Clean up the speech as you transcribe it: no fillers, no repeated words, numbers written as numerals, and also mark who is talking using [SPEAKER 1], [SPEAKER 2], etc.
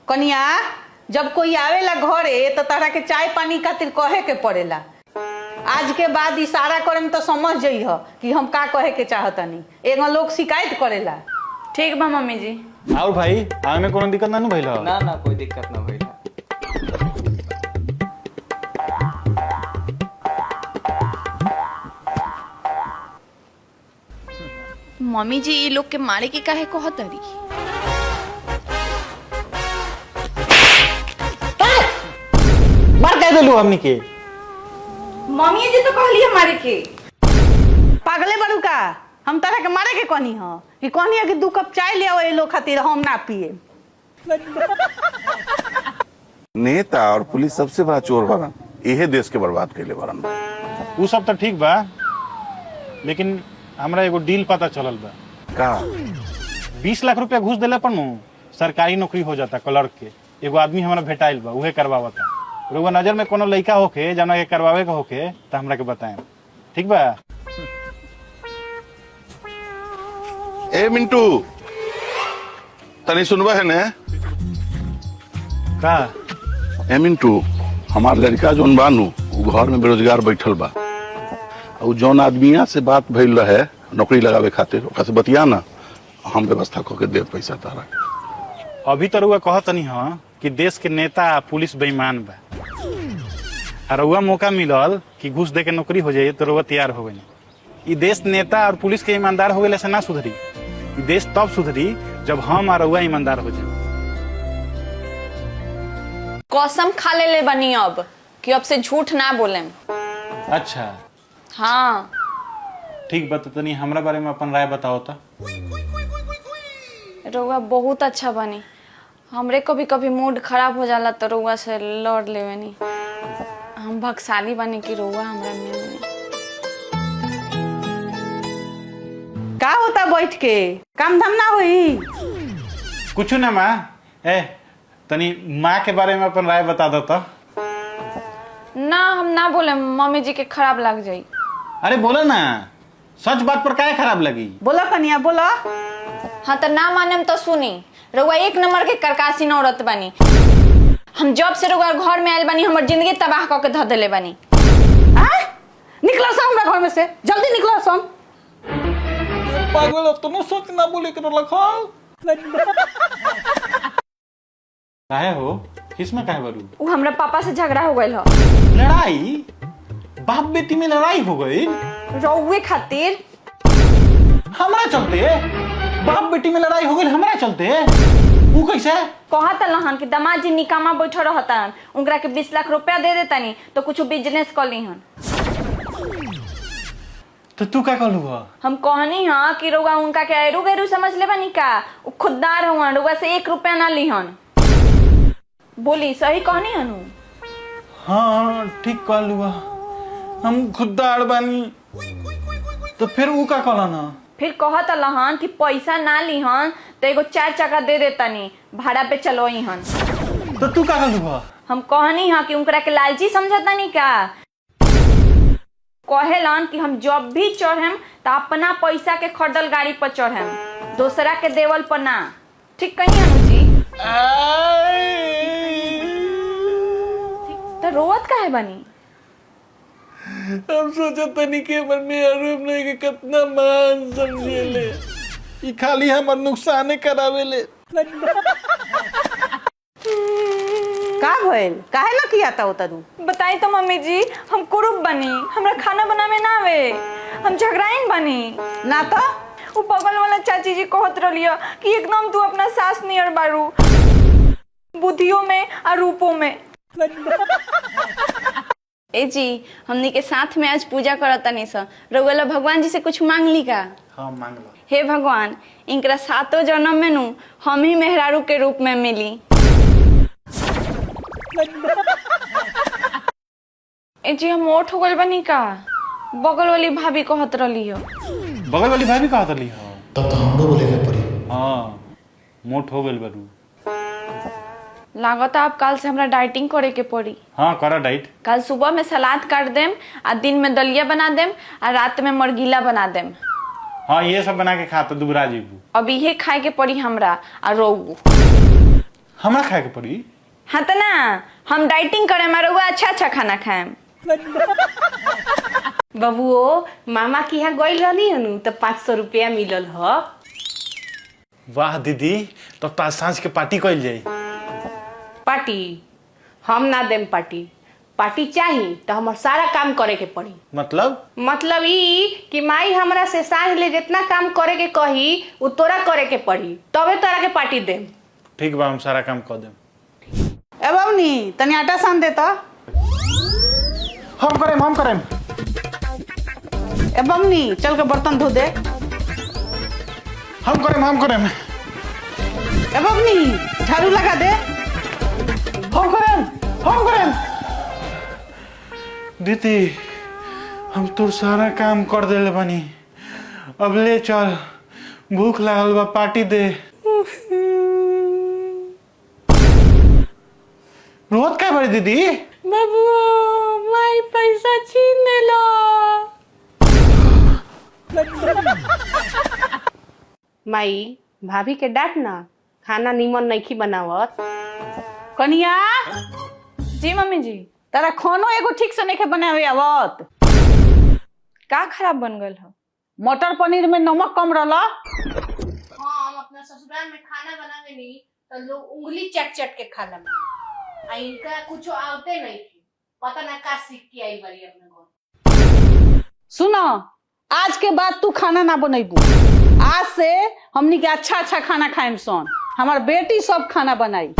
[SPEAKER 1] कनिया जब कोई आवेला घरे तो तारा के चाय पानी खातिर कहे के पड़ेला। आज के बाद इशारा करम तो समझ जइह कि हम का कहे के चाहतनी। एगो लोग शिकायत करेला।
[SPEAKER 2] ठीक बा मम्मी जी।
[SPEAKER 3] और भाई आवे में कोनो दिक्कत ना नु भइल?
[SPEAKER 4] ना ना कोई दिक्कत ना भइल।
[SPEAKER 2] मम्मी जी ये लोग के मारे के काहे कहतरी?
[SPEAKER 3] मार के देलू हमनी के।
[SPEAKER 2] मम्मी जी तो कहली मारे के।
[SPEAKER 1] पागले बड़ू का? हम तारा के मारे के कहनी ह कि कहनी है कि 2 कप चाय ले आओ ए लोग खातिर, हम ना पिए।
[SPEAKER 5] नेता और पुलिस सबसे बड़ा चोर बरन, यही देश के बर्बाद कैले बरन।
[SPEAKER 3] उ सब तो ठीक बा, लेकिन हमरा एगो डील पता चलल बा।
[SPEAKER 5] का?
[SPEAKER 3] 20 लाख रुपया घूस देले पर नु सरकारी नौकरी हो जाता क्लर्क के। एगो आदमी हमरा भेटाइल बा, उहे करवावता। रउआ नजर में कोनो लइका होखे जौना के करवावे के होखे त हमरा के बताएं, ठीक बा?
[SPEAKER 5] ए मिंटू, तनी सुनबा है ने?
[SPEAKER 3] का?
[SPEAKER 5] ए मिंटू, हमार लड़का जोन बानू वो घर में बेरोजगार बैठल बा। और जोन आदमिया से बात भइल रहे नौकरी लगावे खातिर, ओकरा से बतिया ना, हम व्यवस्था करके दे पैसा तारा।
[SPEAKER 3] अभी तो रउआ कहतनी ह कि देश के नेता आ पुलिस बेईमान बा। और रउआ मौका मिलल कि घूस दे के नौकरी हो जाए तो रउआ तैयार हो गई। ई देश नेता और पुलिस के ईमानदार हो गए से ना सुधरी। ई देश तब सुधरी जब हम और रउआ ईमानदार हो जाए।
[SPEAKER 2] कसम खा ले बनी अब कि अब से झूठ ना बोलेम।
[SPEAKER 3] अच्छा
[SPEAKER 2] हाँ
[SPEAKER 3] ठीक बा, तो तनी हमरा बारे में अपन राय बताओ तो।
[SPEAKER 2] रउआ बहुत अच्छा बनी। हमरे कभी कभी मूड खराब हो जाला तो रउआ से लड़ लेवेनी। हम भगशाली बनी कि रउआ हमरा मिलनी।
[SPEAKER 1] का होता बैठ के? काम धाम ना होई?
[SPEAKER 3] कुछ ना माँ। ए तनी माँ के बारे में अपन राय बता दो तो।
[SPEAKER 2] ना हम ना बोले, मम्मी जी के खराब लग जाई।
[SPEAKER 3] अरे बोला ना, सच बात पर काहे खराब लगी?
[SPEAKER 1] बोला कनिया बोला।
[SPEAKER 2] हाँ तो ना माने तो सुनी, रउआ 1 नंबर के करकासी औरत बनी। हम जब से रउआ घर में आयल बनी हमर जिंदगी तबाह करके धऽ देले बनी।
[SPEAKER 1] निकला सा हमरा घर में से, जल्दी निकला सा।
[SPEAKER 4] पागल तो सोच ना बोले के रखो।
[SPEAKER 3] काहे हो? किसमें काहे बरू?
[SPEAKER 2] उ हमरा पापा से झगड़ा हो गइल ह।
[SPEAKER 3] लड़ाई? बाप बेटी में लड़ाई हो गई?
[SPEAKER 2] रउए खातिर।
[SPEAKER 3] हमरा चलते? बाप बेटी में लड़ाई हो गई हमरा चलते? वो कैसे?
[SPEAKER 2] कहत लहन कि दामाद जी निकामा बैठो रहतन, उनकरा के 20 लाख रुपया दे देतानी तो कुछ बिजनेस कर लीहन।
[SPEAKER 3] तो तू क्या कहलू हो?
[SPEAKER 2] हम कहनी हाँ कि रउआ उनका के एरू गैरू समझ ले बनी का? उ खुददार हुआ, रउआ से 1 रुपया ना लीहन। बोली सही कहनी हनु?
[SPEAKER 3] हाँ ठीक कहलू हो, हम खुददार बानी। तो फिर वो क्या कहला ना?
[SPEAKER 2] फिर कहत लहन कि पैसा ना लीहन तो एगो 4 चक्का दे देतानी, भाड़ा पे चलो हन।
[SPEAKER 3] तो तू क्या कहलू हो?
[SPEAKER 2] हम कहनी हाँ कि उनकरा के लालची समझतानी का? कहेलन कि हम जब भी चढ़ेम तो अपना पैसा के खरीदल गाड़ी पर चढ़ेम, दूसरा के देवल पर ना। ठीक कही अनु जी? तो रोवत काहे बनी?
[SPEAKER 4] हम सोचे तनी के मन में आरोप नहीं के कितना मान समझेले। ई खाली हमर नुकसाने करावेले।
[SPEAKER 1] का भइल? काहे ना किया था उता तू?
[SPEAKER 2] बताई तो मम्मी जी, हम कुरूप बनी, हमरा खाना बनावे ना आवे, हम झगड़ाइन बनी।
[SPEAKER 1] ना तो
[SPEAKER 2] वो बगल वाला चाची जी कहत रहियो कि एकदम तू अपना सास नियर बारू, बुद्धियों में और रूपों में। ए जी, हमनी के साथ में आज पूजा करतनी स, रउआ भगवान जी से कुछ मांग ली का?
[SPEAKER 3] हाँ मांग लो।
[SPEAKER 2] हे भगवान, इनकरा 7 जन्म में नु हम ही मेहरारू के रूप में मिली। ए जी हम मोट हो गइल बनी का? बगल वाली भाभी कहत रही हो।
[SPEAKER 3] बगल वाली भाभी कहत रही हो?
[SPEAKER 6] तब तो हमरो बोले के पड़ी।
[SPEAKER 3] हाँ मोट हो गइल बरू।
[SPEAKER 2] लागत आप कल से हमरा डाइटिंग करे के पड़ी।
[SPEAKER 3] हाँ करा डाइट।
[SPEAKER 2] कल सुबह में सलाद काट देम, आ दिन में दलिया बना देम, आ रात में मरगिला बना देम।
[SPEAKER 3] हाँ ये सब बना के खा तो दुबरा जीबू।
[SPEAKER 2] अब इहे खाए के पड़ी हमरा आ रोऊ।
[SPEAKER 4] हमरा खाए के पड़ी।
[SPEAKER 2] हाँ तो ना, हम डाइटिंग करे में रउआ अच्छा अच्छा खाना खाएम।
[SPEAKER 6] बबुओ मामा के यहाँ गई रहनी हनु तो 500 रुपया मिलल ह।
[SPEAKER 4] वाह दीदी, तो आज सांझ के पार्टी कइल जाई।
[SPEAKER 6] पार्टी हम ना देम पार्टी। पार्टी चाही तो हमर सारा काम करे के पड़ी। मतलब ई कि माई हमरा से सांझ ले जितना काम करे के कही उ तोरा करे के पड़ी, तबे तोरा के पार्टी देम।
[SPEAKER 4] ठीक बा, हम सारा काम कर देम।
[SPEAKER 1] ए बबनी तनी आटा सान दे तो।
[SPEAKER 4] हम करेम।
[SPEAKER 1] ए बबनी चल के बर्तन धो दे।
[SPEAKER 4] हम करेम।
[SPEAKER 1] ए बबनी झाड़ू लगा दे।
[SPEAKER 4] हम करेम। दीदी हम तो सारा काम कर देले बानी, अब ले चल, भूख लागल बा, पार्टी दे। रोत का बड़ी दीदी?
[SPEAKER 6] बबुओ माई पैसा छीन लेलो। माई भाभी के डांट ना, खाना नीमन नहीं बनावत।
[SPEAKER 1] कनिया
[SPEAKER 2] जी मम्मी जी।
[SPEAKER 1] तारा खानो एगो ठीक से नहीं बनावे आवत।
[SPEAKER 2] का खराब बन गल हो?
[SPEAKER 1] मटर पनीर में नमक कम रहला।
[SPEAKER 6] हाँ, हम अपना ससुराल में खाना बनावे नी तो लोग उंगली चट के खाला में। आ इनका कुछ आवते नहीं थी, पता ना का सीख के आई बड़ी अपने घर।
[SPEAKER 1] सुनो, आज के बाद तू खाना ना बनेबू। आज से हमनी के अच्छा अच्छा खाना खाएम सन। हमार बेटी सब खाना बनाई।